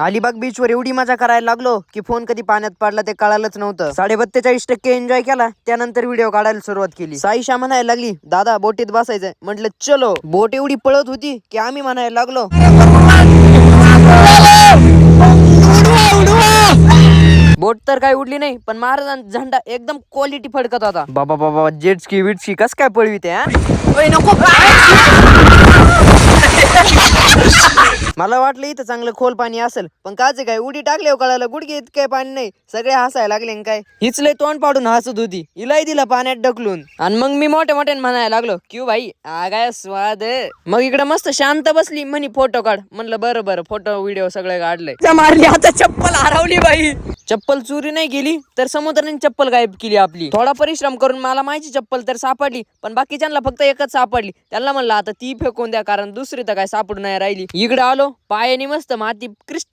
Alibag beach वर एवढी मजा करायला लागलो की फोन कधी पाण्यात पडला ते कळालंच नव्हतं. 42% एन्जॉय केला. त्यानंतर व्हिडिओ काढायला सुरुवात केली. साईशा म्हणायला लागली, दादा बोटीत बसायचंय. म्हटलं चलो. बोट एवढी पळत होती की आम्ही म्हणायला लागलो, बोट तर काय उडली नाही, पण महाराजांचा झेंडा एकदम क्वालिटी फडकत होता. बाबा बाबा जेटस्की विटस्की कस काय पळविते हा. नको. मला वाटलं इथं चांगलं खोल पाणी असेल, पण काचे काय उडी टाकले कळालं गुडघे इतके पाणी नाही. सगळे हसायला लागले काय. हीच लय तोंड पाडून हसत होती. इलाही दिला पाण्यात ढकलून. आणि मग मी मोठ्या मोठ्याने म्हणायला लागलो, क्यू भाई आगाय स्वाद. मग इकडे मस्त शांत बसली म्हणी फोटो काढ. म्हणलं बरं बरं, फोटो व्हिडिओ सगळे काढले. मारली आता चप्पल हरवली बाई. चप्पल चोरी नाही गेली तर समुद्राने चप्पल गायब केली आपली. थोडा परिश्रम करून मला माझी चप्पल तर सापडली, पण बाकीच्यांना फक्त एकच सापडली. त्यांना म्हणलं आता ती फेकून द्या, कारण दुसरी तर काय सापडून नाही राहिली. इकडे आलो, पायाने मस्त माती क्रिस्टल